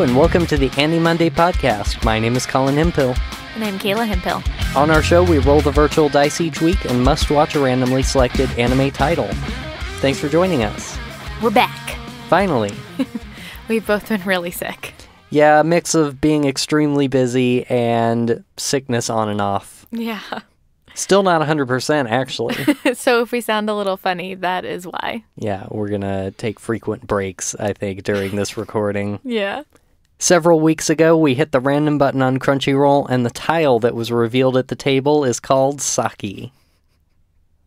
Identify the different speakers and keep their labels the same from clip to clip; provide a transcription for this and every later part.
Speaker 1: Hello and welcome to the AniMonday podcast. My name is Colin Hempill.
Speaker 2: And I'm Kayla Hempill.
Speaker 1: On our show, we roll the virtual dice each week and must watch a randomly selected anime title. Thanks for joining us.
Speaker 2: We're back.
Speaker 1: Finally.
Speaker 2: We've both been really sick.
Speaker 1: Yeah, a mix of being extremely busy and sickness on and off.
Speaker 2: Yeah.
Speaker 1: Still not 100%, actually.
Speaker 2: So if we sound a little funny, that is why.
Speaker 1: Yeah, we're going to take frequent breaks, I think, during this recording.
Speaker 2: Yeah.
Speaker 1: Several weeks ago, we hit the random button on Crunchyroll, and the tile that was revealed at the table is called Saki.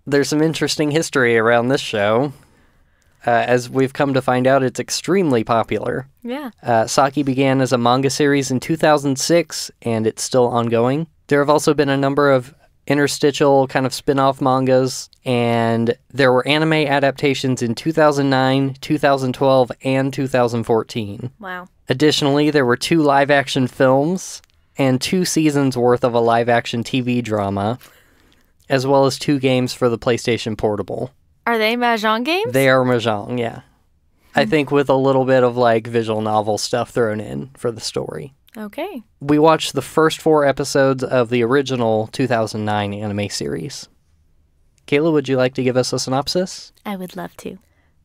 Speaker 1: There's some interesting history around this show. As we've come to find out, it's extremely popular.
Speaker 2: Yeah.
Speaker 1: Saki began as a manga series in 2006, and it's still ongoing. There have also been a number of interstitial kind of spin-off mangas, and there were anime adaptations in 2009, 2012, and 2014.
Speaker 2: Wow.
Speaker 1: Additionally, there were 2 live-action films and 2 seasons worth of a live-action TV drama, as well as 2 games for the PlayStation Portable.
Speaker 2: Are they Mahjong games?
Speaker 1: They are Mahjong, yeah. I think with a little bit of like visual novel stuff thrown in for the story.
Speaker 2: Okay.
Speaker 1: We watched the first 4 episodes of the original 2009 anime series. Kayla, would you like to give us a synopsis?
Speaker 2: I would love to.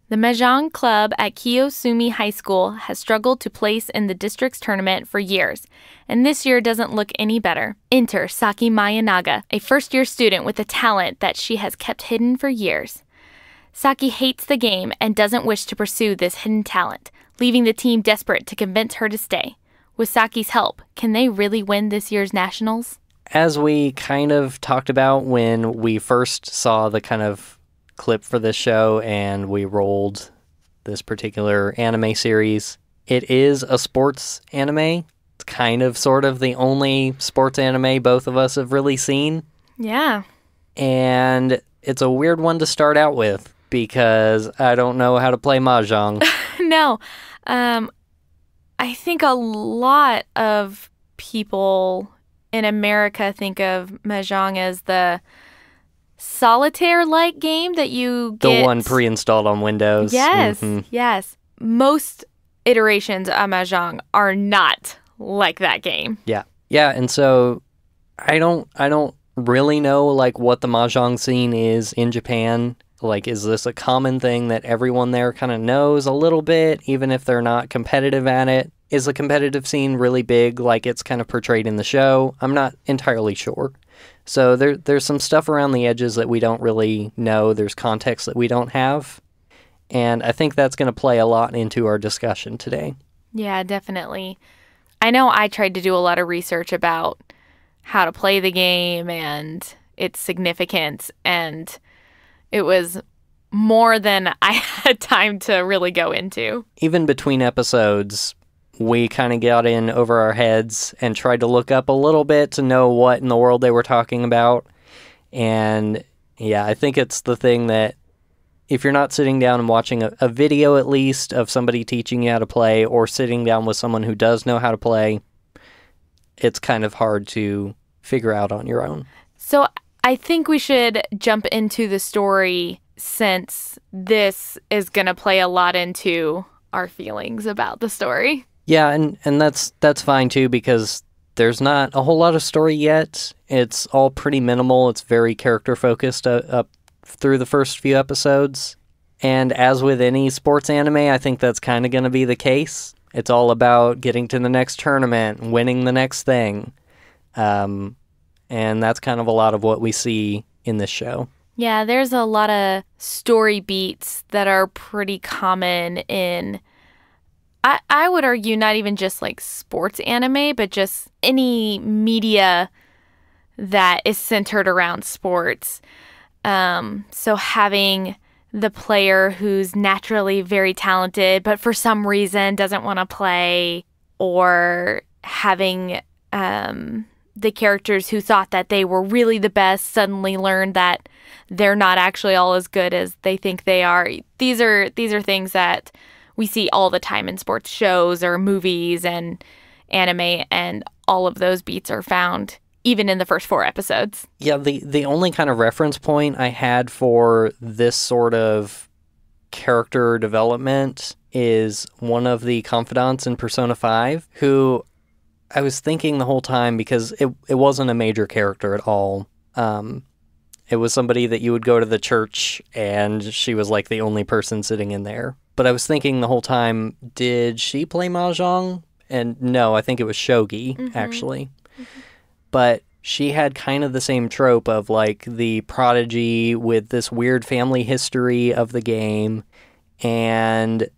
Speaker 2: The Mahjong club at Kiyosumi High School has struggled to place in the district's tournament for years, and this year doesn't look any better. Enter Saki Miyanaga, a first-year student with a talent that she has kept hidden for years. Saki hates the game and doesn't wish to pursue this hidden talent, leaving the team desperate to convince her to stay. With Saki's help, can they really win this year's nationals?
Speaker 1: As we kind of talked about when we first saw the kind of clip for this show and we rolled this particular anime series, it is a sports anime. It's kind of sort of the only sports anime both of us have really seen.
Speaker 2: Yeah.
Speaker 1: And it's a weird one to start out with because I don't know how to play Mahjong.
Speaker 2: No. I think a lot of people in America think of Mahjong as the solitaire-like game that you get.
Speaker 1: The one pre-installed on Windows.
Speaker 2: Yes, yes. Most iterations of Mahjong are not like that game.
Speaker 1: Yeah. Yeah, and so I don't really know like what the Mahjong scene is in Japan. Like, is this a common thing that everyone there kind of knows a little bit, even if they're not competitive at it? Is the competitive scene really big, like it's kind of portrayed in the show? I'm not entirely sure. So there's some stuff around the edges that we don't really know. There's context that we don't have. And I think that's going to play a lot into our discussion today.
Speaker 2: Yeah, definitely. I know I tried to do a lot of research about how to play the game and its significance, and it was more than I had time to really go into.
Speaker 1: Even between episodes, we kind of got in over our heads and tried to look up a little bit to know what in the world they were talking about. And yeah, I think it's the thing that if you're not sitting down and watching a video at least of somebody teaching you how to play or sitting down with someone who does know how to play, it's kind of hard to figure out on your own.
Speaker 2: So I think we should jump into the story since this is going to play a lot into our feelings about the story.
Speaker 1: Yeah, and that's fine too because there's not a whole lot of story yet. It's all pretty minimal. It's very character focused up through the first few episodes. And as with any sports anime, I think that's kind of going to be the case. It's all about getting to the next tournament, winning the next thing. And that's kind of a lot of what we see in this show.
Speaker 2: Yeah, there's a lot of story beats that are pretty common in, I would argue, not even just like sports anime, but just any media that is centered around sports. So having the player who's naturally very talented, but for some reason doesn't want to play, or having the characters who thought that they were really the best suddenly learn that they're not actually all as good as they think they are. These are things that we see all the time in sports shows or movies and anime, and all of those beats are found even in the first 4 episodes.
Speaker 1: Yeah, the only kind of reference point I had for this sort of character development is one of the confidants in Persona 5, who I was thinking the whole time, because it wasn't a major character at all. It was somebody that you would go to the church and she was like the only person sitting in there. But I was thinking the whole time, did she play Mahjong? And no, I think it was Shogi, actually. But she had kind of the same trope of like the prodigy with this weird family history of the game, and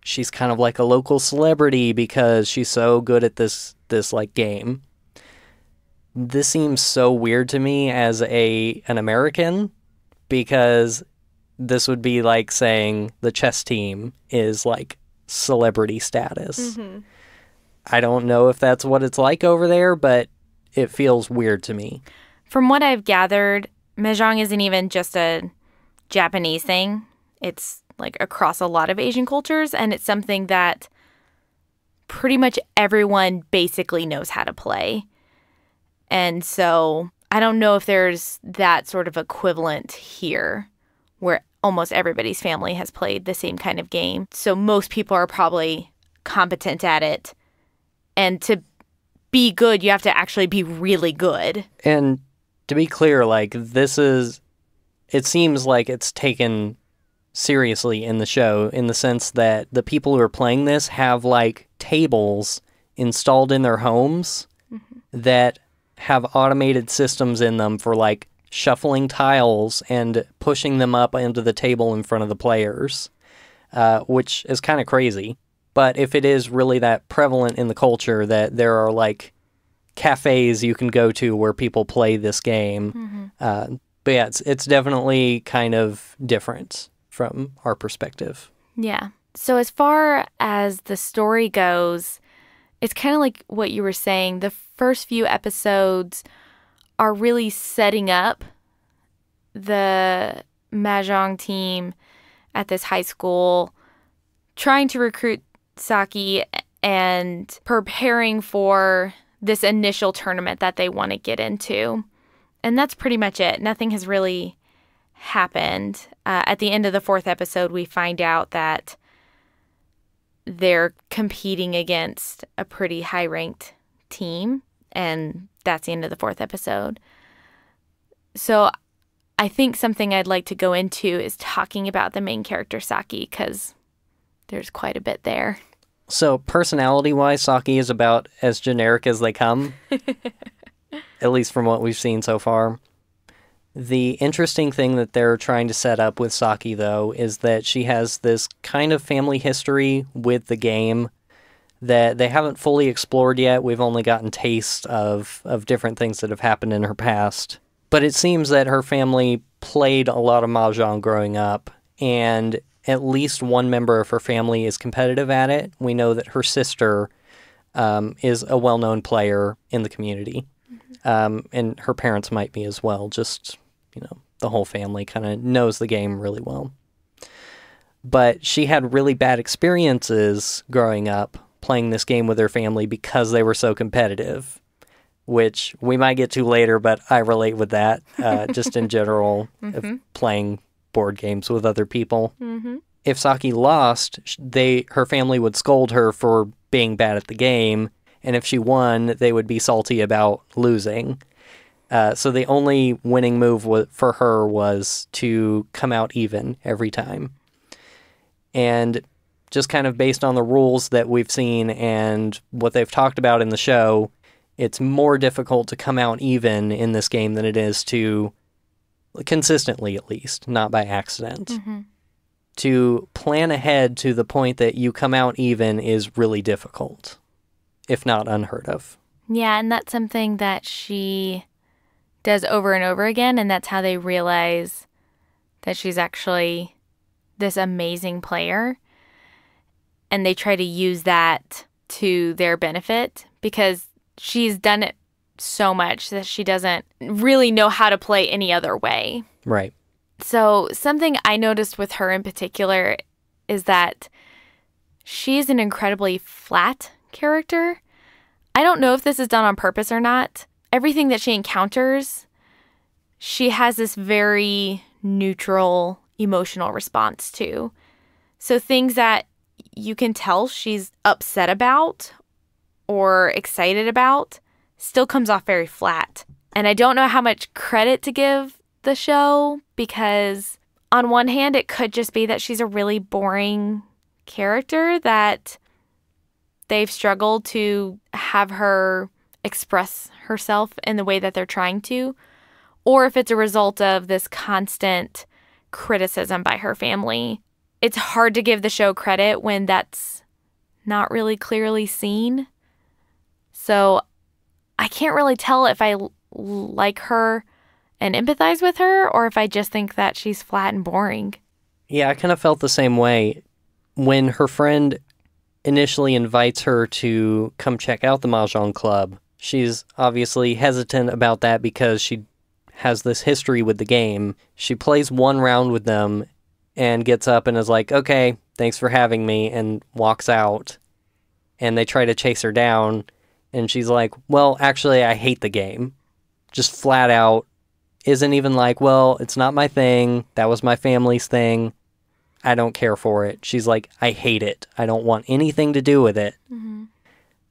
Speaker 1: she's kind of like a local celebrity because she's so good at this like game. This seems so weird to me as an American, because this would be like saying the chess team is like celebrity status. I don't know if that's what it's like over there, but it feels weird to me.
Speaker 2: From what I've gathered, Mahjong isn't even just a Japanese thing. It's like across a lot of Asian cultures, and it's something that pretty much everyone basically knows how to play. And so I don't know if there's that sort of equivalent here where almost everybody's family has played the same kind of game. So most people are probably competent at it. And to be good, you have to actually be really good.
Speaker 1: And to be clear, like, it seems like it's taken seriously in the show, in the sense that the people who are playing this have like tables installed in their homes that have automated systems in them for like shuffling tiles and pushing them up into the table in front of the players, which is kind of crazy. But if it is really that prevalent in the culture that there are like cafes you can go to where people play this game, but yeah, it's definitely kind of different from our perspective.
Speaker 2: Yeah. So as far as the story goes, it's kind of like what you were saying. The first few episodes are really setting up the Mahjong team at this high school, trying to recruit Saki and preparing for this initial tournament that they want to get into. And that's pretty much it. Nothing has really happened. At the end of the 4th episode, we find out that they're competing against a pretty high-ranked team, and that's the end of the 4th episode. So I think something I'd like to go into is talking about the main character, Saki, because there's quite a bit there.
Speaker 1: So personality-wise, Saki is about as generic as they come, at least from what we've seen so far. The interesting thing that they're trying to set up with Saki, though, is that she has this kind of family history with the game that they haven't fully explored yet. We've only gotten taste of different things that have happened in her past. But it seems that her family played a lot of Mahjong growing up, and at least one member of her family is competitive at it. We know that her sister is a well-known player in the community. And her parents might be as well. Just, the whole family kind of knows the game really well. But she had really bad experiences growing up playing this game with her family because they were so competitive, which we might get to later, but I relate with that just in general of playing board games with other people. If Saki lost, her family would scold her for being bad at the game, and if she won, they would be salty about losing. So the only winning move for her was to come out even every time. And just kind of based on the rules that we've seen and what they've talked about in the show, it's more difficult to come out even in this game than it is to, consistently at least, not by accident. To plan ahead to the point that you come out even is really difficult, if not unheard of.
Speaker 2: Yeah, and that's something that she does over and over again, and that's how they realize that she's actually this amazing player. And they try to use that to their benefit because she's done it so much that she doesn't really know how to play any other way.
Speaker 1: Right.
Speaker 2: So something I noticed with her in particular is that she's an incredibly flat character. I don't know if this is done on purpose or not. Everything that she encounters, she has this very neutral emotional response to. So things that you can tell she's upset about or excited about still comes off very flat. And I don't know how much credit to give the show, because on one hand, it could just be that she's a really boring character that they've struggled to have her express herself in the way that they're trying to, or if it's a result of this constant criticism by her family. It's hard to give the show credit when that's not really clearly seen. So I can't really tell if I like her and empathize with her, or if I just think that she's flat and boring.
Speaker 1: Yeah, I kind of felt the same way. When her friend initially invites her to come check out the Mahjong club, she's obviously hesitant about that because she has this history with the game. She plays one round with them and gets up and is like, okay, thanks for having me, and walks out. And they try to chase her down, and she's like, well, actually, I hate the game. Just flat out. Isn't even like, well, it's not my thing. That was my family's thing. I don't care for it. She's like, I hate it. I don't want anything to do with it. Mm-hmm.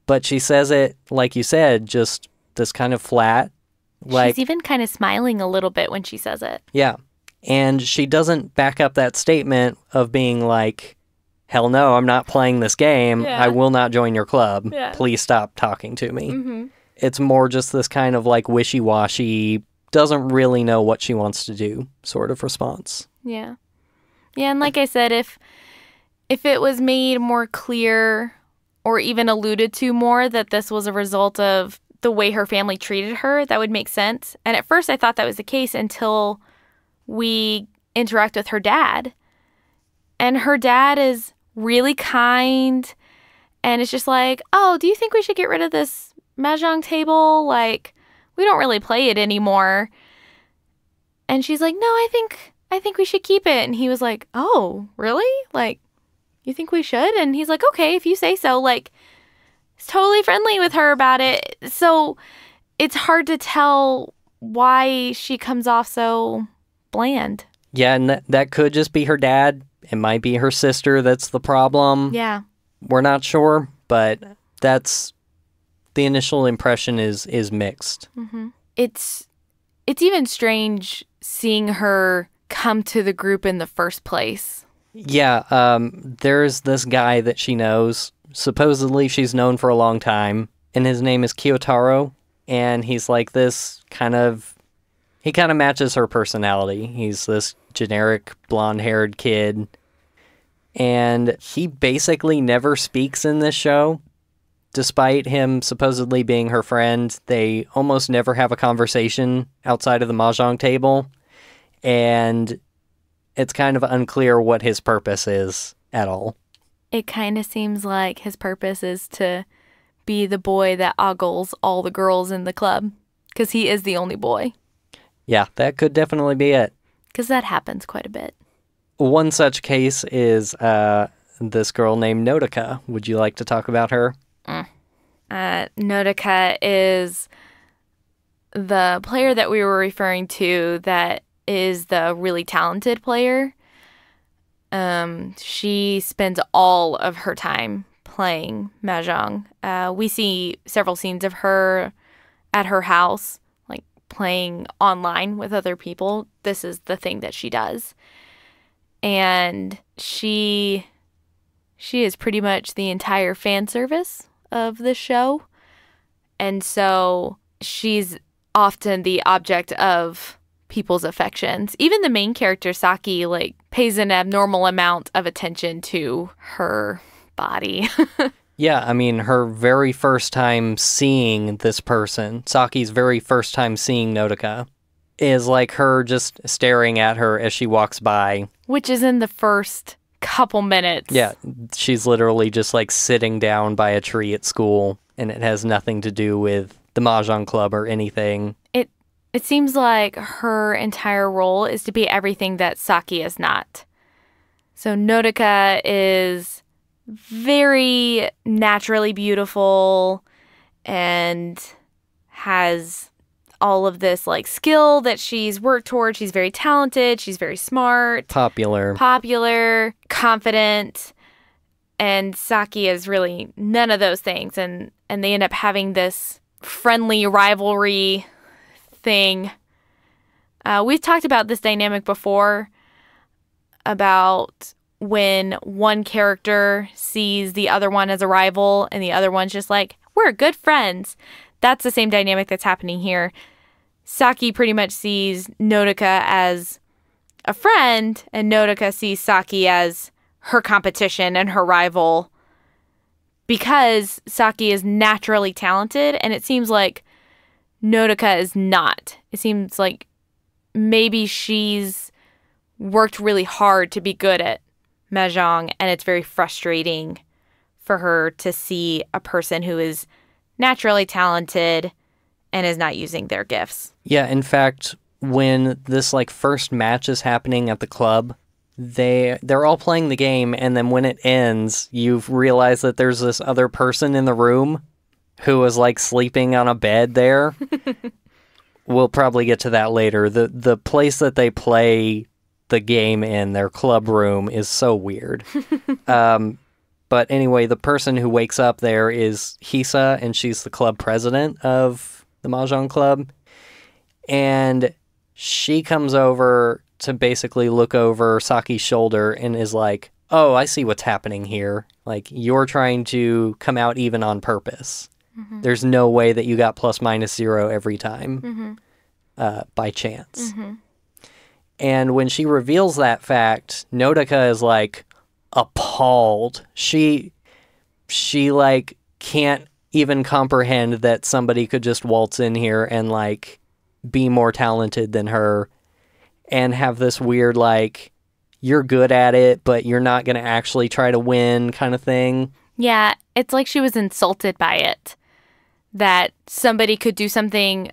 Speaker 1: But she says it, like you said, just this kind of flat. Like,
Speaker 2: she's even kind of smiling a little bit when she says it.
Speaker 1: Yeah. And she doesn't back up that statement of being like, hell no, I'm not playing this game.
Speaker 2: Yeah.
Speaker 1: I will not join your club.
Speaker 2: Yeah.
Speaker 1: Please stop talking to me.
Speaker 2: Mm-hmm.
Speaker 1: It's more just this kind of like wishy-washy, doesn't really know what she wants to do sort of response.
Speaker 2: Yeah. Yeah, and like I said, if it was made more clear or even alluded to more that this was a result of the way her family treated her, that would make sense. And at first I thought that was the case until we interact with her dad. And her dad is really kind, and it's just like, oh, do you think we should get rid of this Mahjong table? Like, we don't really play it anymore. And she's like, no, I think we should keep it. And he was like, oh, really? Like, you think we should? And he's like, okay, if you say so. Like, he's totally friendly with her about it. So it's hard to tell why she comes off so bland.
Speaker 1: Yeah, and that could just be her dad. It might be her sister that's the problem.
Speaker 2: Yeah.
Speaker 1: We're not sure, but that's the initial impression is mixed.
Speaker 2: Mm-hmm. It's even strange seeing her come to the group in the first place.
Speaker 1: Yeah, there's this guy that she knows. Supposedly she's known for a long time, and his name is Kyotaro, and he's like this he kind of matches her personality. He's this generic blonde-haired kid, and he basically never speaks in this show. Despite him supposedly being her friend, they almost never have a conversation outside of the Mahjong table, and it's kind of unclear what his purpose is at all.
Speaker 2: It kind of seems like his purpose is to be the boy that ogles all the girls in the club, because he is the only boy.
Speaker 1: Yeah, that could definitely be it.
Speaker 2: Because that happens quite a bit.
Speaker 1: One such case is this girl named Nodoka. Would you like to talk about her?
Speaker 2: Nodoka is the player that we were referring to that is the really talented player. She spends all of her time playing Mahjong. We see several scenes of her at her house, like playing online with other people. This is the thing that she does. And she is pretty much the entire fan service of the show. And so she's often the object of people's affections. Even the main character, Saki, like, pays an abnormal amount of attention to her body.
Speaker 1: Yeah, I mean, her very first time seeing this person, Saki's very first time seeing Nodoka, is like her just staring at her as she walks by.
Speaker 2: Which is in the first couple minutes.
Speaker 1: Yeah, she's literally just like sitting down by a tree at school, and it has nothing to do with the Mahjong club or anything.
Speaker 2: It seems like her entire role is to be everything that Saki is not. So Nodoka is very naturally beautiful and has all of this like skill that she's worked towards. She's very talented. She's very smart.
Speaker 1: Popular,
Speaker 2: confident. And Saki is really none of those things. And they end up having this friendly rivalry thing. We've talked about this dynamic before, about when one character sees the other one as a rival and the other one's just like, we're good friends. That's the same dynamic that's happening here. Saki pretty much sees Nodoka as a friend, and Nodoka sees Saki as her competition and her rival because Saki is naturally talented, and it seems like Nodoka is not. It seems like maybe she's worked really hard to be good at Mahjong, and it's very frustrating for her to see a person who is naturally talented and is not using their gifts.
Speaker 1: Yeah, in fact, when this like first match is happening at the club, they're all playing the game, and then when it ends, you've realized that there's this other person in the room who was like sleeping on a bed there. We'll probably get to that later. The place that they play the game in, their club room, is so weird. But anyway, the person who wakes up there is Hisa, and she's the club president of the Mahjong club. And she comes over to basically look over Saki's shoulder and is like, oh, I see what's happening here. Like, you're trying to come out even on purpose. Mm-hmm. There's no way that you got +/-0 every time by chance. Mm-hmm. And when she reveals that fact, Nodoka is like appalled. She like can't even comprehend that somebody could just waltz in here and like be more talented than her and have this weird like, you're good at it, but you're not going to actually try to win kind of thing.
Speaker 2: Yeah, it's like she was insulted by it. That somebody could do something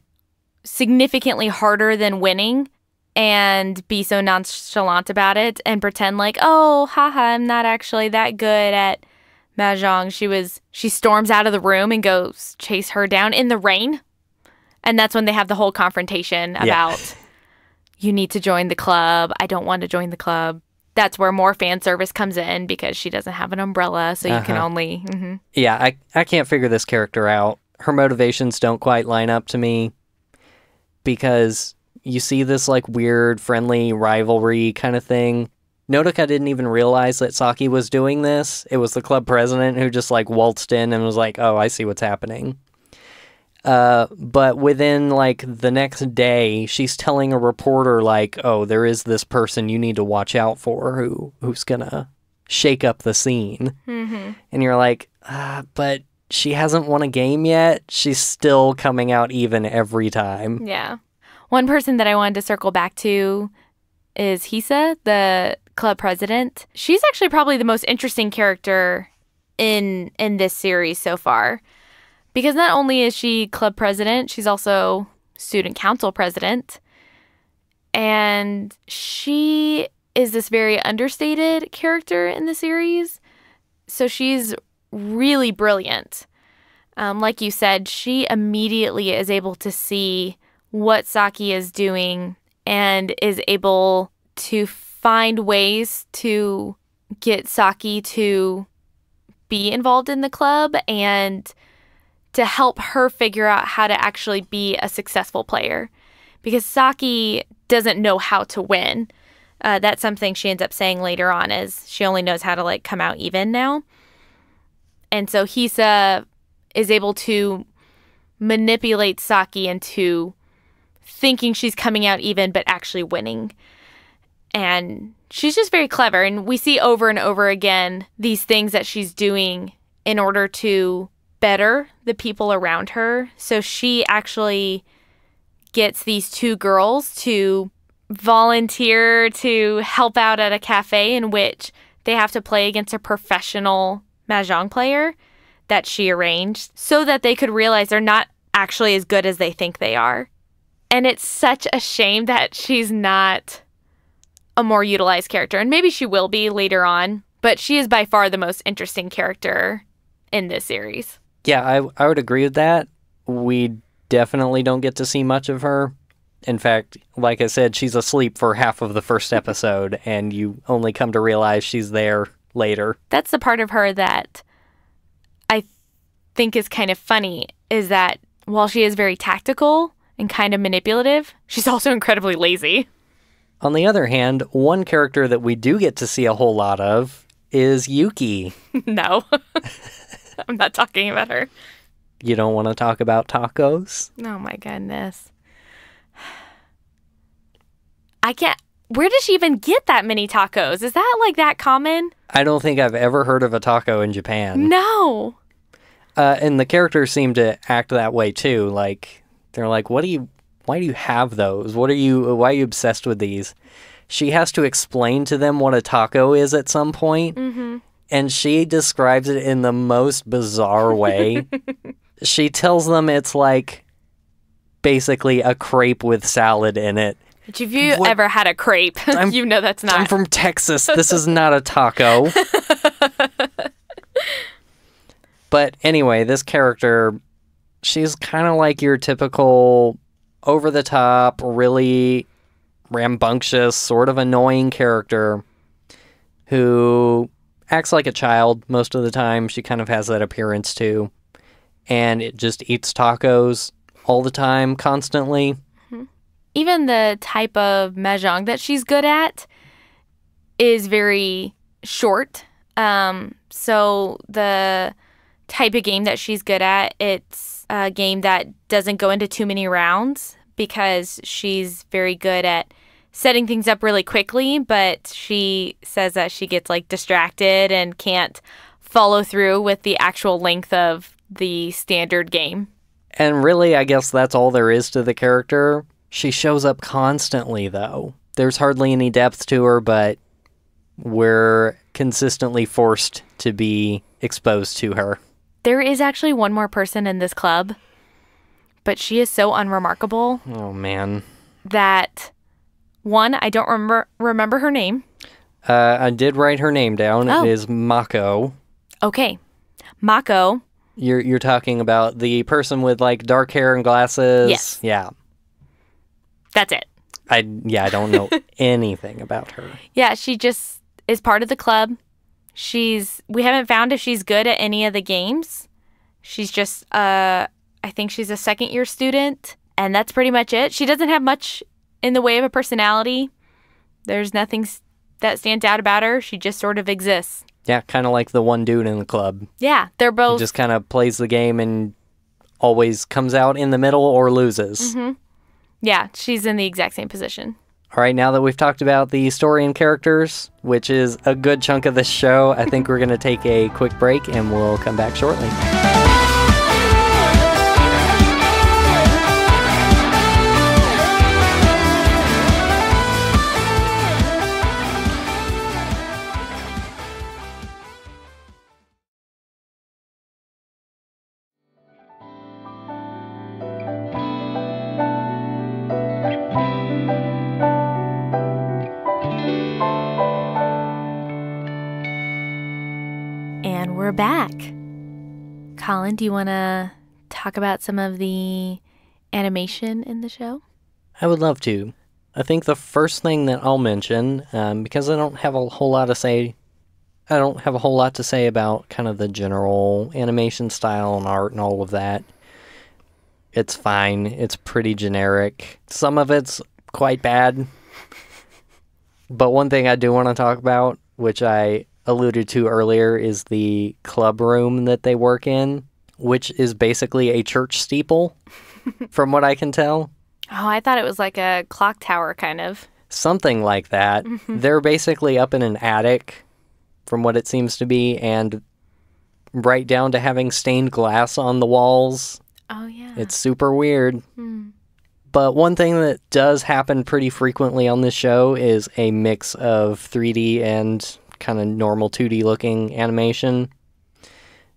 Speaker 2: significantly harder than winning and be so nonchalant about it and pretend like, oh, haha, I'm not actually that good at Mahjong. She storms out of the room and goes chase her down in the rain. And that's when they have the whole confrontation about, you need to join the club. I don't want to join the club. That's where more fan service comes in because she doesn't have an umbrella, so you can only... Mm-hmm.
Speaker 1: Yeah, I can't figure this character out. Her motivations don't quite line up to me because you see this like weird friendly rivalry kind of thing. Nodoka didn't even realize that Saki was doing this. It was the club president who just like waltzed in and was like, oh, I see what's happening. But within like the next day, she's telling a reporter like, oh, there is this person you need to watch out for who's gonna shake up the scene. Mm-hmm. And you're like, but she hasn't won a game yet. She's still coming out even every time.
Speaker 2: Yeah. One person that I wanted to circle back to is Hisa, the club president. She's actually probably the most interesting character in this series so far. Because not only is she club president, she's also student council president. And she is this very understated character in the series. So she's really brilliant. Like you said, she immediately is able to see what Saki is doing and is able to find ways to get Saki to be involved in the club and to help her figure out how to actually be a successful player. Because Saki doesn't know how to win. That's something she ends up saying later on, is she only knows how to like come out even now. And so Hisa is able to manipulate Saki into thinking she's coming out even, but actually winning. And she's just very clever. And we see over and over again these things that she's doing in order to better the people around her. So she actually gets these two girls to volunteer to help out at a cafe in which they have to play against a professional Mahjong player that she arranged so that they could realize they're not actually as good as they think they are. And it's such a shame that she's not a more utilized character. And maybe she will be later on, but she is by far the most interesting character in this series.
Speaker 1: Yeah, I would agree with that. We definitely don't get to see much of her. In fact, like I said, she's asleep for half of the first episode, and you only come to realize she's there later.
Speaker 2: That's the part of her that I think is kind of funny, is that while she is very tactical and kind of manipulative, she's also incredibly lazy.
Speaker 1: On the other hand, one character that we do get to see a whole lot of is Yuki.
Speaker 2: No, I'm not talking about her.
Speaker 1: You don't want to talk about tacos?
Speaker 2: Oh my goodness. I can't. Where does she even get that many tacos? Is that like that common?
Speaker 1: I don't think I've ever heard of a taco in Japan.
Speaker 2: No.
Speaker 1: And the characters seem to act that way too. Like, they're like, why do you have those? Why are you obsessed with these? She has to explain to them what a taco is at some point. Mm-hmm. And she describes it in the most bizarre way. She tells them it's like basically a crepe with salad in it.
Speaker 2: But if you ever had a crepe, you know that's not.
Speaker 1: I'm from Texas. This is not a taco. But anyway, this character, she's kind of like your typical over-the-top, really rambunctious, sort of annoying character who acts like a child most of the time. She kind of has that appearance too. And it just eats tacos all the time, constantly.
Speaker 2: Even the type of Mahjong that she's good at is very short. So the type of game that she's good at, it's a game that doesn't go into too many rounds because she's very good at setting things up really quickly, but she says that she gets like distracted and can't follow through with the actual length of the standard game.
Speaker 1: And really, I guess that's all there is to the character. She shows up constantly, though. There's hardly any depth to her, but we're consistently forced to be exposed to her.
Speaker 2: There is actually one more person in this club, but she is so unremarkable.
Speaker 1: Oh, man.
Speaker 2: That, one, I don't remember her name.
Speaker 1: I did write her name down.
Speaker 2: Oh.
Speaker 1: It is Mako.
Speaker 2: Okay. Mako.
Speaker 1: You're talking about the person with, like, dark hair and glasses?
Speaker 2: Yes.
Speaker 1: Yeah.
Speaker 2: That's it.
Speaker 1: I don't know anything about her.
Speaker 2: Yeah, she just is part of the club. We haven't found if she's good at any of the games. She's just, I think she's a second-year student, and that's pretty much it. She doesn't have much in the way of a personality. There's nothing that stands out about her. She just sort of exists.
Speaker 1: Yeah, kind of like the one dude in the club.
Speaker 2: Yeah, they're both...
Speaker 1: He just kind of plays the game and always comes out in the middle or loses.
Speaker 2: Mm-hmm. Yeah, she's in the exact same position.
Speaker 1: All right, now that we've talked about the story and characters, which is a good chunk of this show, I think we're going to take a quick break and we'll come back shortly.
Speaker 2: We're back. Colin, do you want to talk about some of the animation in the show?
Speaker 1: I would love to. I think the first thing that I'll mention, because I don't have a whole lot to say about kind of the general animation style and art and all of that. It's fine. It's pretty generic. Some of it's quite bad. But one thing I do want to talk about, which I alluded to earlier, is the club room that they work in, which is basically a church steeple, from what I can tell.
Speaker 2: Oh, I thought it was like a clock tower, kind of.
Speaker 1: Something like that. They're basically up in an attic, from what it seems to be, and right down to having stained glass on the walls.
Speaker 2: Oh, yeah.
Speaker 1: It's super weird. But one thing that does happen pretty frequently on this show is a mix of 3D and kind of normal 2D looking animation.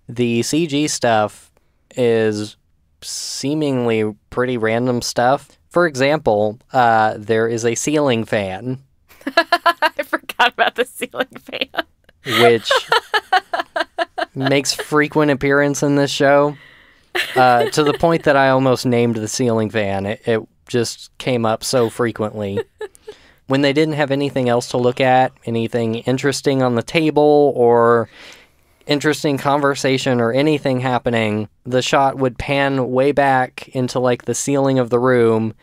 Speaker 1: The CG stuff is seemingly pretty random stuff. For example, there is a ceiling fan.
Speaker 2: I forgot about the ceiling fan.
Speaker 1: Which makes frequent appearance in this show. To the point that I almost named the ceiling fan. It just came up so frequently. When they didn't have anything else to look at, anything interesting on the table or interesting conversation or anything happening, the shot would pan way back into like the ceiling of the room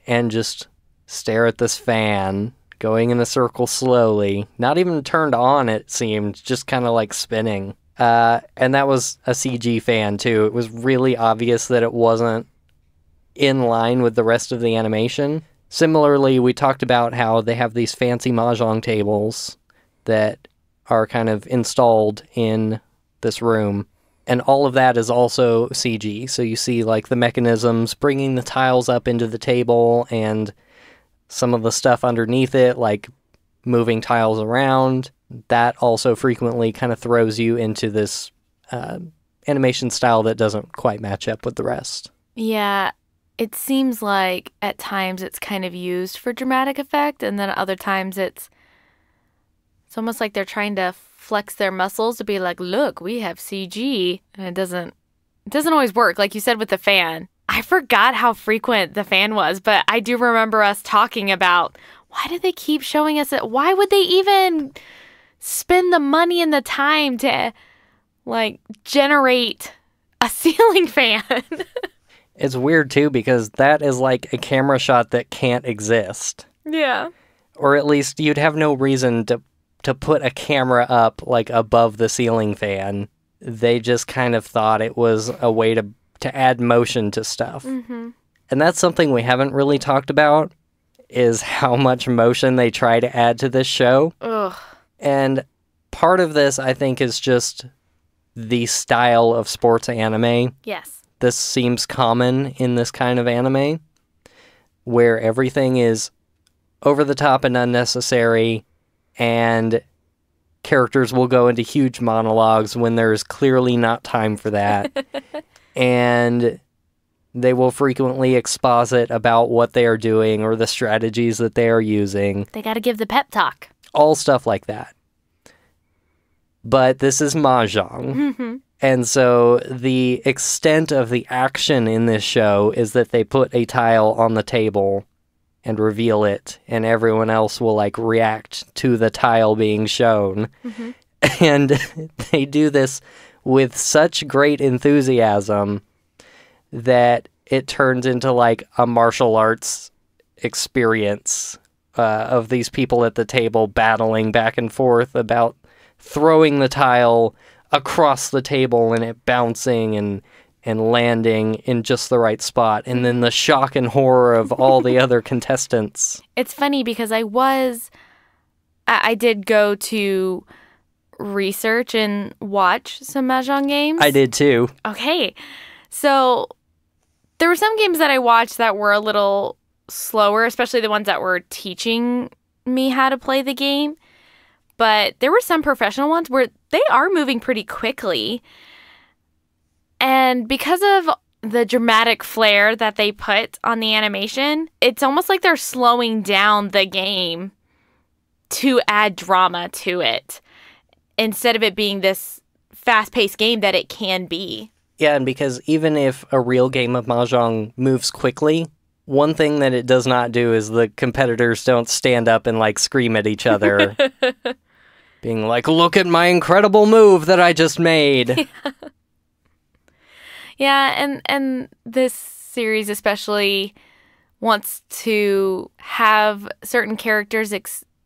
Speaker 1: and just stare at this fan going in a circle slowly. Not even turned on, it seemed, just kind of like spinning. And that was a CG fan too. It was really obvious that it wasn't in line with the rest of the animation. Similarly, we talked about how they have these fancy Mahjong tables that are kind of installed in this room. And all of that is also CG. So you see like the mechanisms bringing the tiles up into the table and some of the stuff underneath it, like moving tiles around. That also frequently kind of throws you into this animation style that doesn't quite match up with the rest.
Speaker 2: Yeah, it seems like at times it's kind of used for dramatic effect, and then other times it's almost like they're trying to flex their muscles to be like, look, we have CG, and it doesn't always work. Like you said with the fan, I forgot how frequent the fan was, but I do remember us talking about why do they keep showing us it? Why would they even spend the money and the time to like generate a ceiling fan?
Speaker 1: It's weird too because that is like a camera shot that can't exist.
Speaker 2: Yeah.
Speaker 1: Or at least you'd have no reason to put a camera up like above the ceiling fan. They just kind of thought it was a way to add motion to stuff. Mm-hmm. And that's something we haven't really talked about, is how much motion they try to add to this show.
Speaker 2: Ugh.
Speaker 1: And part of this, I think, is just the style of sports anime.
Speaker 2: Yes.
Speaker 1: This seems common in this kind of anime, where everything is over the top and unnecessary, and characters will go into huge monologues when there's clearly not time for that. And they will frequently exposit about what they are doing or the strategies that they are using.
Speaker 2: They got to give the pep talk.
Speaker 1: All stuff like that. But this is Mahjong. Mm-hmm. And so the extent of the action in this show is that they put a tile on the table and reveal it, and everyone else will like react to the tile being shown. Mm-hmm. And they do this with such great enthusiasm that it turns into like a martial arts experience of these people at the table battling back and forth about throwing the tile across the table and it bouncing and landing in just the right spot. And then the shock and horror of all the other contestants.
Speaker 2: It's funny because I did go to research and watch some Mahjong games.
Speaker 1: I did too.
Speaker 2: Okay. So there were some games that I watched that were a little slower, especially the ones that were teaching me how to play the game. But there were some professional ones where they are moving pretty quickly. And because of the dramatic flair that they put on the animation, it's almost like they're slowing down the game to add drama to it, instead of it being this fast-paced game that it can be.
Speaker 1: Yeah, and because even if a real game of Mahjong moves quickly, one thing that it does not do is the competitors don't stand up and, like, scream at each other. Being like, look at my incredible move that I just made.
Speaker 2: Yeah, and this series especially wants to have certain characters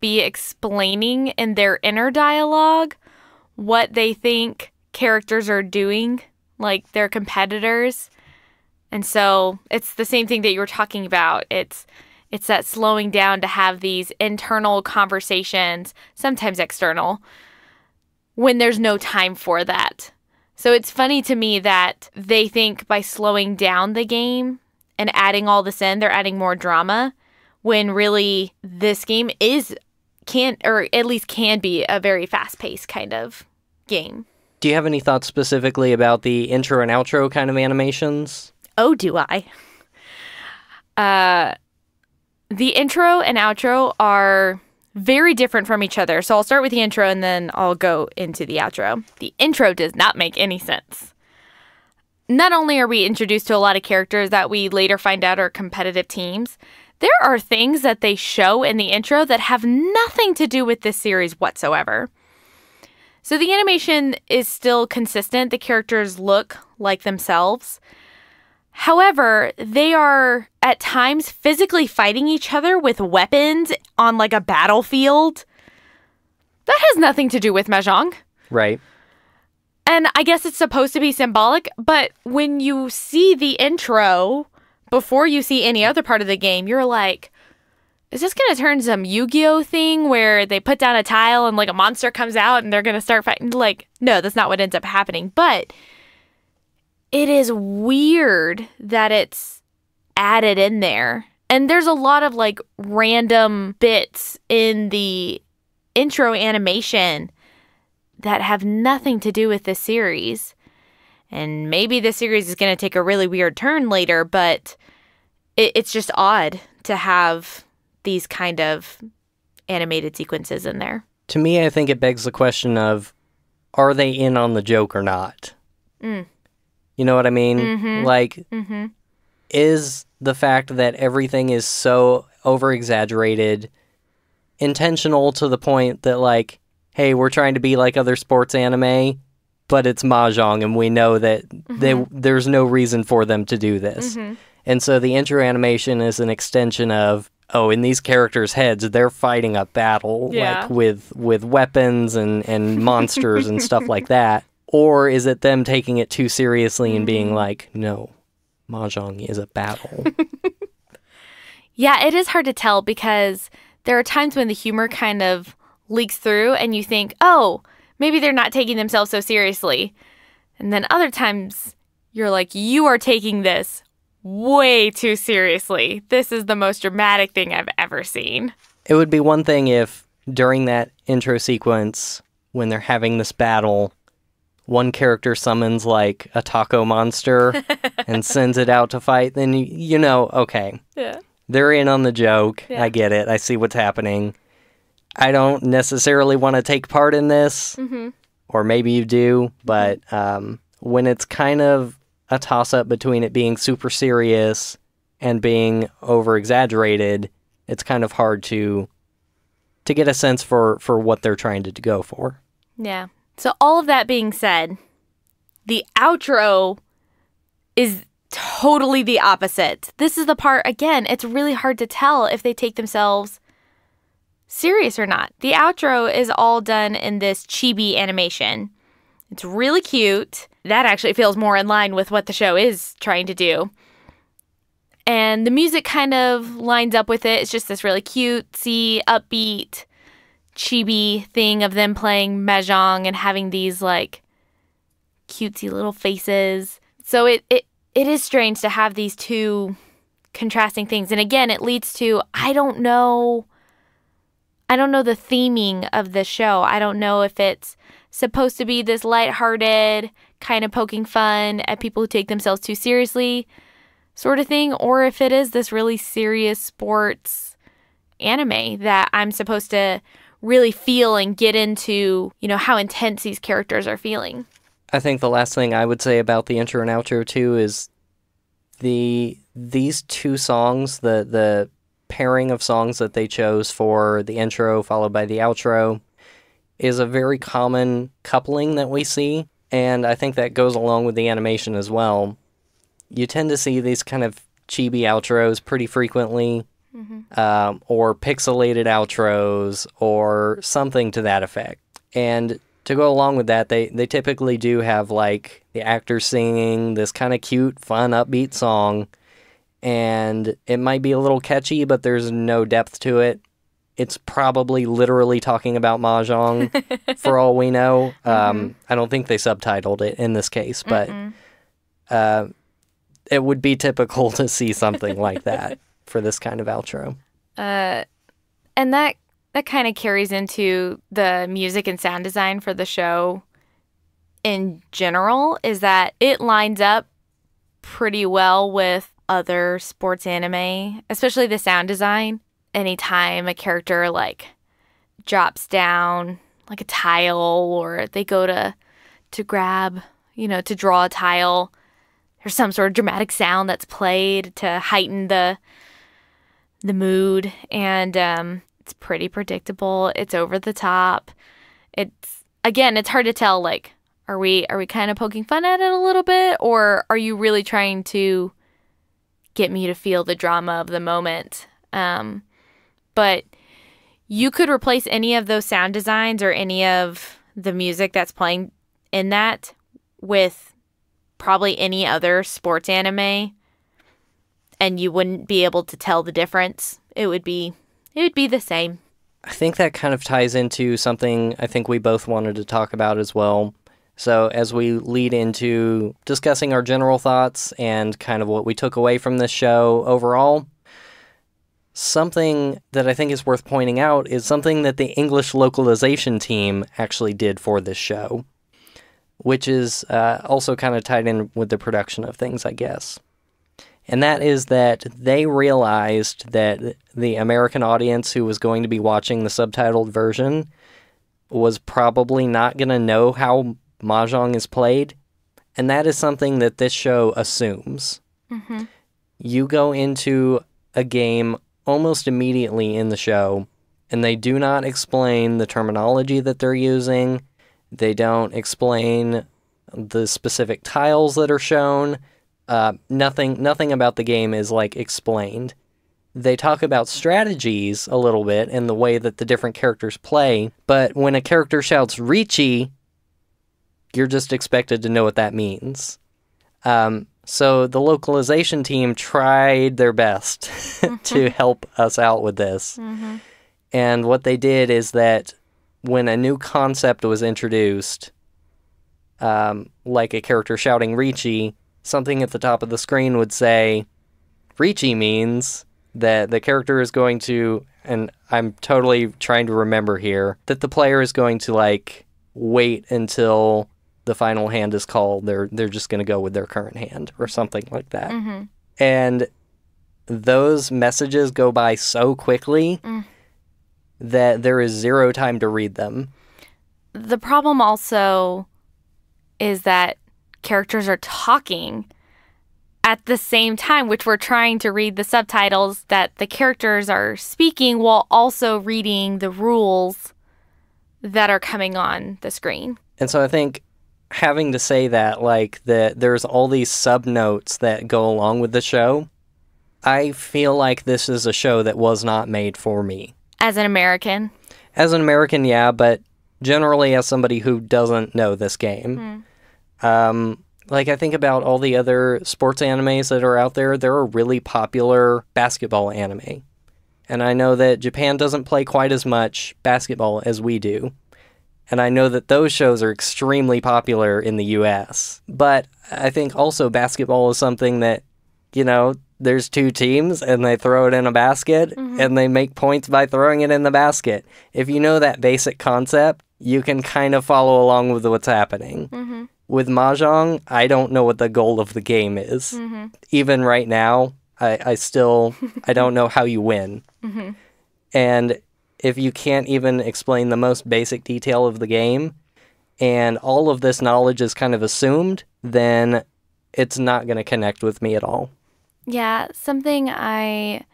Speaker 2: be explaining in their inner dialogue what they think characters are doing, like their competitors. And so it's the same thing that you were talking about. It's that slowing down to have these internal conversations, sometimes external, when there's no time for that. So it's funny to me that they think by slowing down the game and adding all this in, they're adding more drama, when really this game can be a very fast-paced kind of game.
Speaker 1: Do you have any thoughts specifically about the intro and outro kind of animations?
Speaker 2: Oh, do I? The intro and outro are very different from each other. So I'll start with the intro and then I'll go into the outro. The intro does not make any sense. not only are we introduced to a lot of characters that we later find out are competitive teams, there are things that they show in the intro that have nothing to do with this series whatsoever. So the animation is still consistent. The characters look like themselves. However, they are at times physically fighting each other with weapons on like a battlefield. That has nothing to do with Mahjong.
Speaker 1: Right.
Speaker 2: And I guess it's supposed to be symbolic, but when you see the intro, before you see any other part of the game, you're like, is this going to turn some Yu-Gi-Oh thing where they put down a tile and like a monster comes out and they're going to start fighting? Like, no, that's not what ends up happening. But it is weird that it's added in there. And there's a lot of like random bits in the intro animation that have nothing to do with this series. And maybe this series is going to take a really weird turn later, but it's just odd to have these kind of animated sequences in there.
Speaker 1: To me, I think it begs the question of, are they in on the joke or not?
Speaker 2: Mm.
Speaker 1: You know what I mean?
Speaker 2: Mm-hmm.
Speaker 1: Like,
Speaker 2: Mm-hmm.
Speaker 1: is the fact that everything is so over-exaggerated intentional to the point that, like, hey, we're trying to be like other sports anime, but it's Mahjong, and we know that there's no reason for them to do this.
Speaker 2: Mm-hmm.
Speaker 1: And so the intro animation is an extension of, oh, in these characters' heads, they're fighting a battle like with weapons and monsters and stuff like that. Or is it them taking it too seriously and being like, no, Mahjong is a battle?
Speaker 2: Yeah, it is hard to tell because there are times when the humor kind of leaks through and you think, oh, maybe they're not taking themselves so seriously. And then other times you're like, you are taking this way too seriously. This is the most dramatic thing I've ever seen.
Speaker 1: It would be one thing if during that intro sequence, when they're having this battle, one character summons like a taco monster and sends it out to fight, then you know, okay.
Speaker 2: Yeah.
Speaker 1: They're in on the joke.
Speaker 2: Yeah.
Speaker 1: I get it. I see what's happening. I don't necessarily want to take part in this, or maybe you do, but when it's kind of a toss-up between it being super serious and being over-exaggerated, it's kind of hard to get a sense for what they're trying to go for.
Speaker 2: Yeah. So all of that being said, the outro is totally the opposite. This is the part, again, it's really hard to tell if they take themselves serious or not. The outro is all done in this chibi animation. It's really cute. That actually feels more in line with what the show is trying to do. And the music kind of lines up with it. It's just this really cutesy, upbeat, chibi thing of them playing Mahjong and having these like cutesy little faces. So it is strange to have these two contrasting things. And again, it leads to, I don't know the theming of the show. I don't know if it's supposed to be this lighthearted, kind of poking fun at people who take themselves too seriously sort of thing, or if it is this really serious sports anime that I'm supposed to really feel and get into, you know, how intense these characters are feeling.
Speaker 1: I think the last thing I would say about the intro and outro too is these two songs, the pairing of songs that they chose for the intro followed by the outro is a very common coupling that we see, and I think that goes along with the animation as well. You tend to see these kind of chibi outros pretty frequently, or pixelated outros, or something to that effect. And to go along with that, they typically do have like the actors singing this kind of cute, fun, upbeat song, and it might be a little catchy, but there's no depth to it. It's probably literally talking about Mahjong for all we know. I don't think they subtitled it in this case, but it would be typical to see something like that for this kind of outro.
Speaker 2: And that kind of carries into the music and sound design for the show in general, is that it lines up pretty well with other sports anime, especially the sound design. Anytime a character like drops down like a tile, or they go to grab, you know, to draw a tile, there's some sort of dramatic sound that's played to heighten the mood, and it's pretty predictable. It's over the top. It's hard to tell, like, are we kind of poking fun at it a little bit, or are you really trying to get me to feel the drama of the moment? But you could replace any of those sound designs or any of the music that's playing in that with probably any other sports anime, and you wouldn't be able to tell the difference. It would be the same.
Speaker 1: I think that kind of ties into something I think we both wanted to talk about as well. So as we lead into discussing our general thoughts and kind of what we took away from this show overall, something that I think is worth pointing out is something that the English localization team actually did for this show, which is also kind of tied in with the production of things, I guess. And that is that they realized that the American audience who was going to be watching the subtitled version was probably not going to know how Mahjong is played, and that is something that this show assumes.
Speaker 2: Mm-hmm.
Speaker 1: You go into a game almost immediately in the show, and they do not explain the terminology that they're using. They don't explain the specific tiles that are shown. Nothing about the game is, like, explained. They talk about strategies a little bit and the way that the different characters play, but when a character shouts "Richi," you're just expected to know what that means. So the localization team tried their best to help us out with this.
Speaker 2: Mm-hmm.
Speaker 1: And what they did is that when a new concept was introduced, like a character shouting "Richi," something at the top of the screen would say, "Richi" means that the character is going to, and I'm totally trying to remember here, that the player is going to, like, wait until the final hand is called. They're just going to go with their current hand or something like that.
Speaker 2: Mm-hmm.
Speaker 1: And those messages go by so quickly that there is zero time to read them.
Speaker 2: The problem also is that characters are talking at the same time, which we're trying to read the subtitles, that the characters are speaking while also reading the rules that are coming on the screen.
Speaker 1: And so I think having to say that, like, that there's all these sub-notes that go along with the show, I feel like this is a show that was not made for me.
Speaker 2: As an American?
Speaker 1: As an American, yeah, but generally as somebody who doesn't know this game. Like, I think about all the other sports animes that are out there. There are really popular basketball anime. And I know that Japan doesn't play quite as much basketball as we do. And I know that those shows are extremely popular in the US. But I think also basketball is something that, you know, there's two teams and they throw it in a basket and they make points by throwing it in the basket. If you know that basic concept, you can kind of follow along with what's happening. With Mahjong, I don't know what the goal of the game is. Even right now, I still, I don't know how you win. And if you can't even explain the most basic detail of the game, and all of this knowledge is kind of assumed, then it's not going to connect with me at all.
Speaker 2: Yeah, something I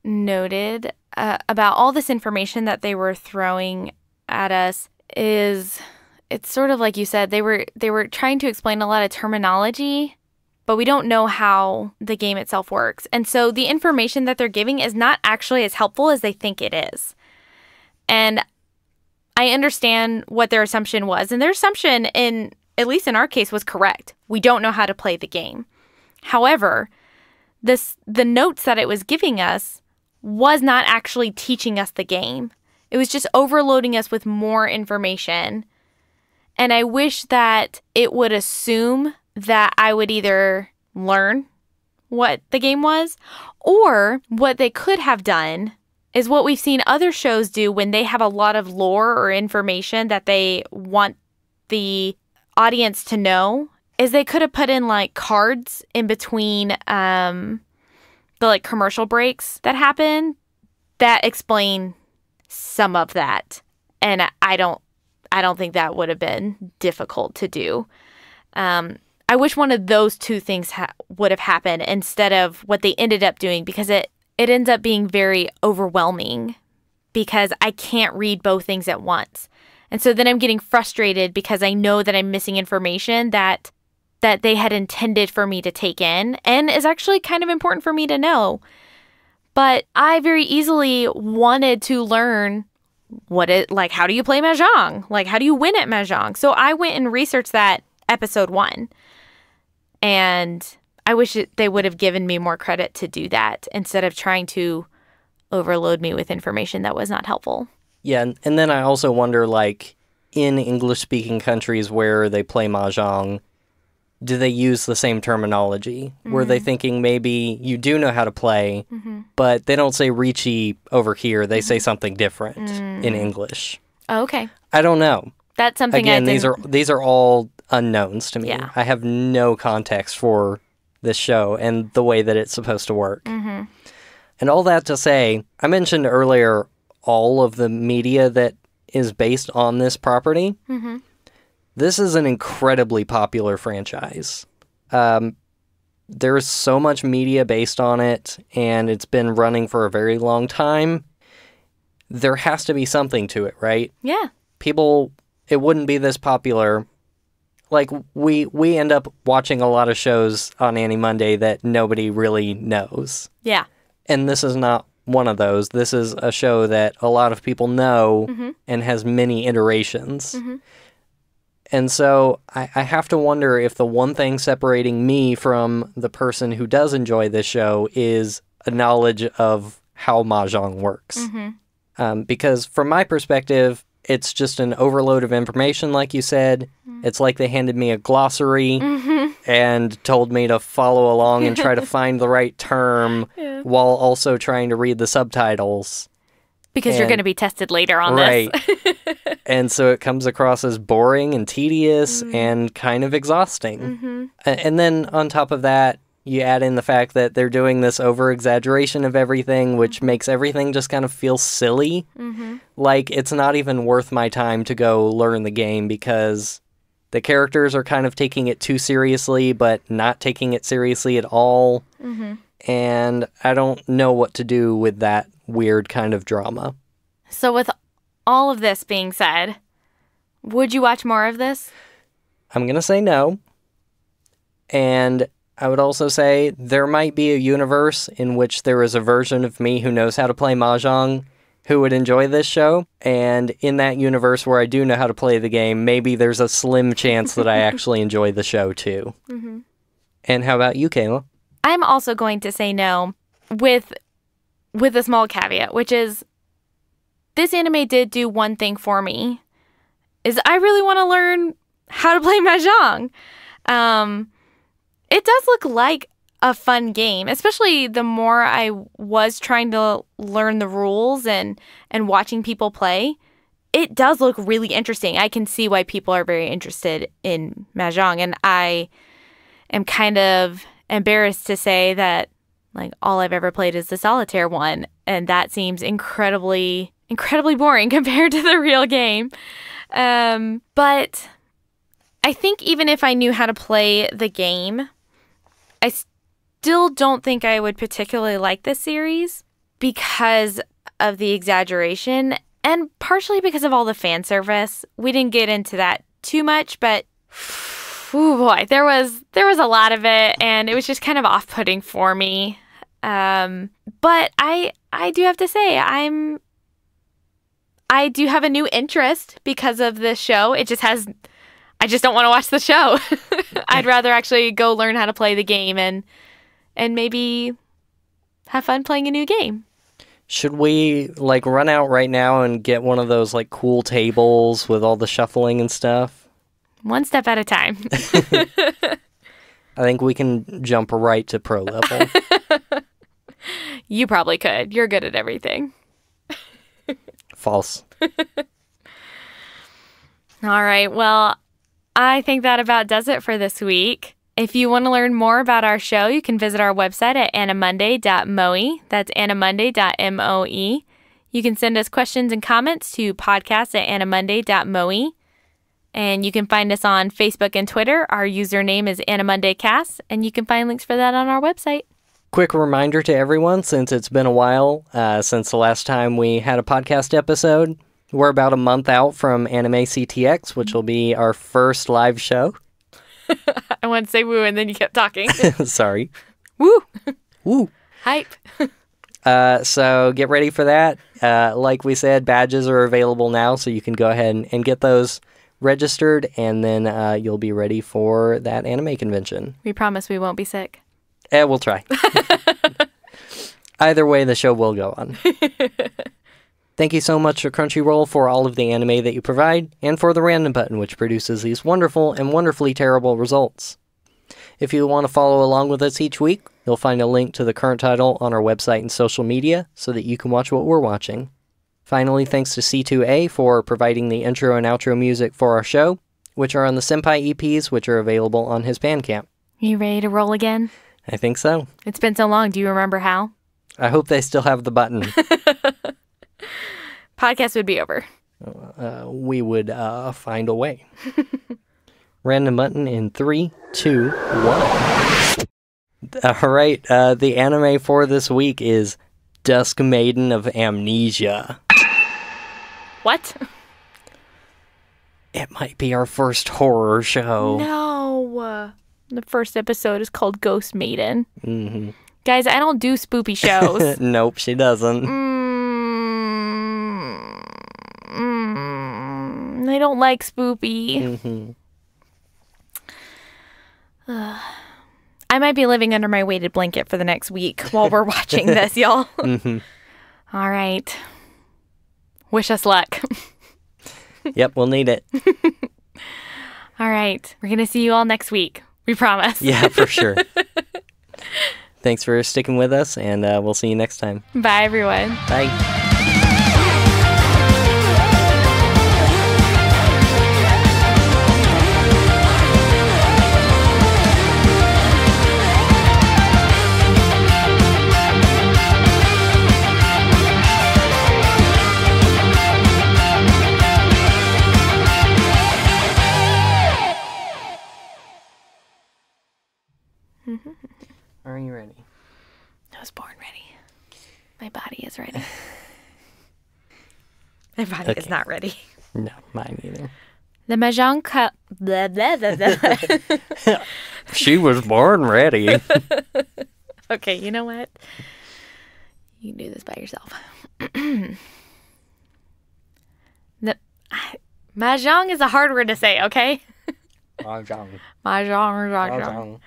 Speaker 2: noted about all this information that they were throwing at us is, it's sort of like you said, they were trying to explain a lot of terminology, but we don't know how the game itself works. And so the information that they're giving is not actually as helpful as they think it is. And I understand what their assumption was, and their assumption, in at least in our case, was correct. We don't know how to play the game. However, the notes that it was giving us was not actually teaching us the game. It was just overloading us with more information. And I wish that it would assume that I would either learn what the game was, or what they could have done is what we've seen other shows do when they have a lot of lore or information that they want the audience to know, is they could have put in, like, cards in between the, like, commercial breaks that happen that explain some of that. And I don't think that would have been difficult to do. I I wish one of those two things would have happened instead of what they ended up doing, because it ends up being very overwhelming because I can't read both things at once. And so then I'm getting frustrated because I know that I'm missing information that they had intended for me to take in and is actually kind of important for me to know. But I very easily wanted to learn how do you play Mahjong? Like, how do you win at Mahjong? So I went and researched that episode 1. And I wish they would have given me more credit to do that instead of trying to overload me with information that was not helpful.
Speaker 1: Yeah, and then I also wonder, like, in English-speaking countries where they play Mahjong, do they use the same terminology? Were they thinking maybe you do know how to play, but they don't say Richi over here. They say something different in English.
Speaker 2: Oh, okay.
Speaker 1: I don't know.
Speaker 2: That's something
Speaker 1: Again, these are all unknowns to me.
Speaker 2: Yeah.
Speaker 1: I have no context for this show and the way that it's supposed to work. And all that to say, I mentioned earlier all of the media that is based on this property. This is an incredibly popular franchise. There's so much media based on it, and it's been running for a very long time. There has to be something to it, right?
Speaker 2: Yeah.
Speaker 1: It wouldn't be this popular. Like, we end up watching a lot of shows on AniMonday that nobody really knows. Yeah. And this is not one of those. This is a show that a lot of people know and has many iterations. And so I have to wonder if the one thing separating me from the person who does enjoy this show is a knowledge of how Mahjong works. Because from my perspective, it's just an overload of information, like you said. It's like they handed me a glossary and told me to follow along and try to find the right term while also trying to read the subtitles.
Speaker 2: Because you're going to be tested later on this.
Speaker 1: And so it comes across as boring and tedious and kind of exhausting. And then on top of that, you add in the fact that they're doing this over-exaggeration of everything, which makes everything just kind of feel silly. Like, it's not even worth my time to go learn the game because the characters are kind of taking it too seriously, but not taking it seriously at all. And I don't know what to do with that weird kind of drama.
Speaker 2: So with all of this being said, would you watch more of this?
Speaker 1: I'm going to say no. And I would also say there might be a universe in which there is a version of me who knows how to play Mahjong who would enjoy this show. And in that universe where I do know how to play the game, maybe there's a slim chance that I actually enjoy the show too. And how about you, Kayla?
Speaker 2: I'm also going to say no with a small caveat, which is this anime did do one thing for me, is I really want to learn how to play Mahjong. It does look like a fun game, especially the more I was trying to learn the rules and watching people play. It does look really interesting. I can see why people are very interested in Mahjong, and I am kind of embarrassed to say that like all I've ever played is the solitaire one, and that seems incredibly boring compared to the real game. But I think even if I knew how to play the game, I still don't think I would particularly like this series because of the exaggeration and partially because of all the fan service. We didn't get into that too much, but oh boy, there was a lot of it, and it was just kind of off-putting for me. But I do have to say I do have a new interest because of this show. I just don't want to watch the show. I'd rather actually go learn how to play the game and maybe have fun playing a new game.
Speaker 1: Should we like run out right now and get one of those like cool tables with all the shuffling and stuff?
Speaker 2: One step at a time.
Speaker 1: I think we can jump right to pro level.
Speaker 2: You probably could. You're good at everything.
Speaker 1: False.
Speaker 2: All right. Well, I think that about does it for this week. If you want to learn more about our show, you can visit our website at animonday.moe. That's animonday.moe. You can send us questions and comments to podcast@animonday.moe. And you can find us on Facebook and Twitter. Our username is AniMondayCast, and you can find links for that on our website.
Speaker 1: Quick reminder to everyone, since it's been a while since the last time we had a podcast episode, we're about a month out from Anime CTX, which will be our first live show.
Speaker 2: I wanted to say woo, and then you kept talking.
Speaker 1: Sorry.
Speaker 2: Woo.
Speaker 1: Woo.
Speaker 2: Hype.
Speaker 1: So get ready for that. Like we said, badges are available now, so you can go ahead and get those registered, and then you'll be ready for that anime convention.
Speaker 2: We promise we won't be sick.
Speaker 1: We'll try. Either way, the show will go on. Thank you so much to Crunchyroll for all of the anime that you provide, and for the random button, which produces these wonderful and wonderfully terrible results. If you want to follow along with us each week, you'll find a link to the current title on our website and social media so that you can watch what we're watching. Finally, thanks to C2A for providing the intro and outro music for our show, which are on the Senpai EPs, which are available on his Bandcamp.
Speaker 2: You ready to roll again?
Speaker 1: I think so.
Speaker 2: It's been so long. Do you remember how?
Speaker 1: I hope they still have the button.
Speaker 2: Podcast would be over.
Speaker 1: We would find a way. Random button in 3, 2, 1. All right, the anime for this week is Dusk Maiden of Amnesia.
Speaker 2: What?
Speaker 1: It might be our first horror show.
Speaker 2: No. The first episode is called Ghost Maiden.
Speaker 1: Mm-hmm.
Speaker 2: Guys, I don't do spoopy shows.
Speaker 1: Nope, she doesn't.
Speaker 2: I don't like spoopy.
Speaker 1: Mm-hmm.
Speaker 2: I might be living under my weighted blanket for the next week while we're watching this, y'all.
Speaker 1: Mm-hmm.
Speaker 2: All right. Wish us luck.
Speaker 1: Yep, we'll need it.
Speaker 2: All right. We're going to see you all next week. We promise.
Speaker 1: Yeah, for sure. Thanks for sticking with us, and we'll see you next time.
Speaker 2: Bye, everyone.
Speaker 1: Bye. Are you ready?
Speaker 2: I was born ready. My body is ready. My body is not ready.
Speaker 1: No, mine either.
Speaker 2: The Mahjong cup. Blah, blah, blah, blah.
Speaker 1: She was born ready.
Speaker 2: Okay, you know what? You can do this by yourself. Mahjong is a hard word to say, okay?
Speaker 1: Mahjong.
Speaker 2: Mahjong.